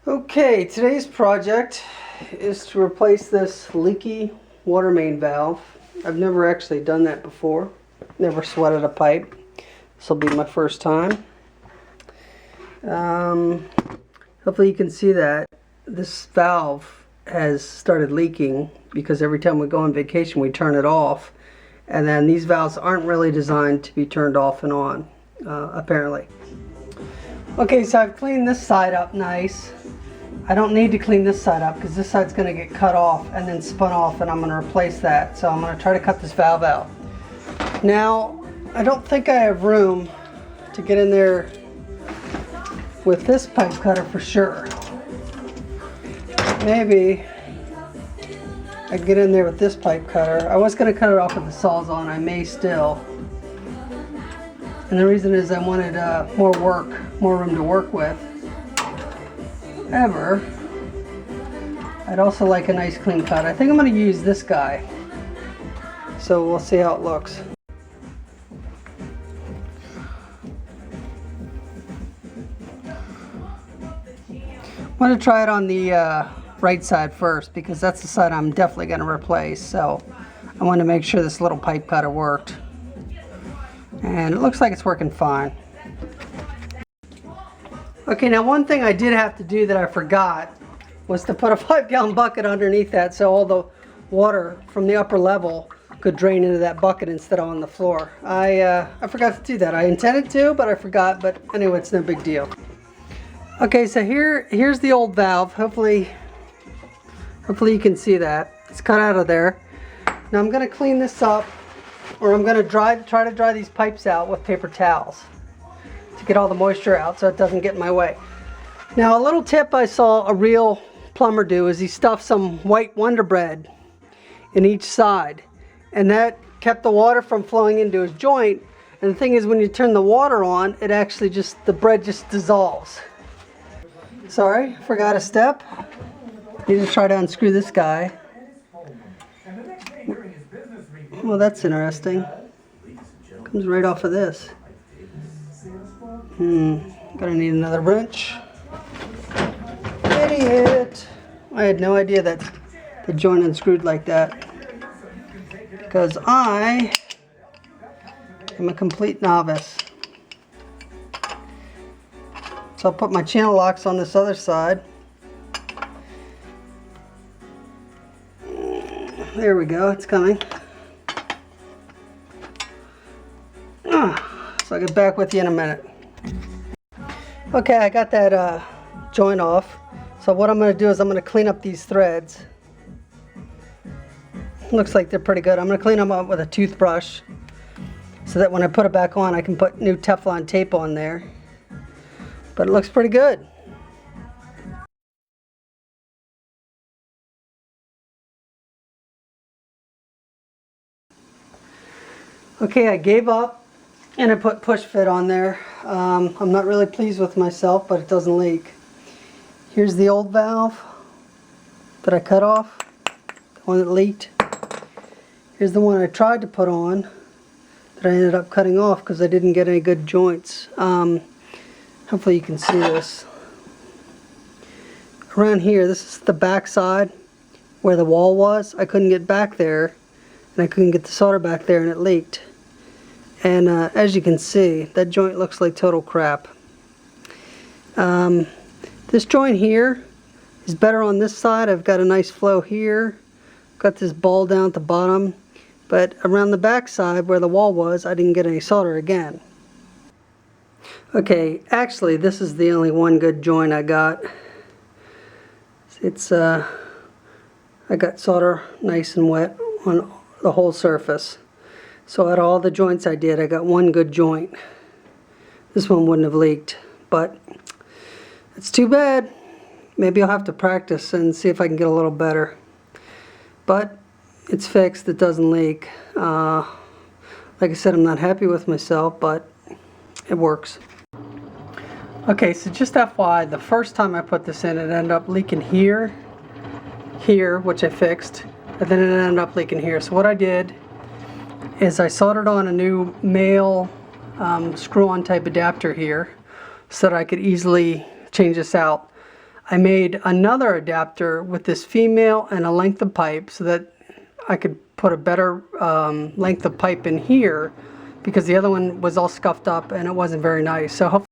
Okay, today's project is to replace this leaky water main valve. I've never actually done that before. Never sweated a pipe. This will be my first time. Hopefully you can see that this valve has started leaking because every time we go on vacation we turn it off, and then these valves aren't really designed to be turned off and on, apparently. Okay, so I've cleaned this side up nice. I don't need to clean this side up because this side's going to get cut off and then spun off, and I'm going to replace that. So I'm going to try to cut this valve out. Now, I don't think I have room to get in there with this pipe cutter for sure. Maybe I can get in there with this pipe cutter. I was going to cut it off with the Sawzall. I may still. And the reason is I wanted more room to work with. However, I'd also like a nice clean cut. I think I'm going to use this guy. So we'll see how it looks. I'm going to try it on the right side first because that's the side I'm definitely going to replace. So I want to make sure this little pipe cutter worked. And it looks like it's working fine. Okay, now one thing I did have to do that I forgot was to put a 5-gallon bucket underneath that so all the water from the upper level could drain into that bucket instead of on the floor. I forgot to do that. I intended to, but I forgot. But anyway, it's no big deal. Okay, so here's the old valve. Hopefully you can see that. It's cut out of there. Now I'm going to clean this up, or I'm going to try to dry these pipes out with paper towels to get all the moisture out so it doesn't get in my way. Now, a little tip I saw a real plumber do is he stuffed some white Wonder Bread in each side, and that kept the water from flowing into his joint. And the thing is, when you turn the water on, it actually the bread just dissolves. Sorry, forgot a step. Need to try to unscrew this guy. Well, that's interesting. Comes right off of this. Gonna need another wrench. Idiot! I had no idea that the joint unscrewed like that, because I am a complete novice. So I'll put my channel locks on this other side. There we go, it's coming. So I'll get back with you in a minute. Okay, I got that joint off. So what I'm going to do is I'm going to clean up these threads. Looks like they're pretty good. I'm going to clean them up with a toothbrush so that when I put it back on, I can put new Teflon tape on there. But it looks pretty good. Okay, I gave up and I put push fit on there. I'm not really pleased with myself, but it doesn't leak. Here's the old valve that I cut off, the one that leaked. Here's the one I tried to put on that I ended up cutting off because I didn't get any good joints. Hopefully you can see this. Around here, this is the back side where the wall was. I couldn't get back there, and I couldn't get the solder back there, and it leaked. And as you can see, that joint looks like total crap. This joint here is better on this side. I've got a nice flow here. Got this ball down at the bottom. But around the back side where the wall was, I didn't get any solder again. Okay, actually this is the only one good joint I got. It's I got solder nice and wet on the whole surface. So out of all the joints I did, I got one good joint. This one wouldn't have leaked, but it's too bad. Maybe I'll have to practice and see if I can get a little better. But it's fixed, it doesn't leak. Like I said, I'm not happy with myself, but it works. Okay, so just FYI, the first time I put this in, it ended up leaking here, which I fixed, and then it ended up leaking here. So what I did is I soldered on a new male screw-on type adapter here so that I could easily change this out. I made another adapter with this female and a length of pipe so that I could put a better length of pipe in here, because the other one was all scuffed up and it wasn't very nice. So hopefully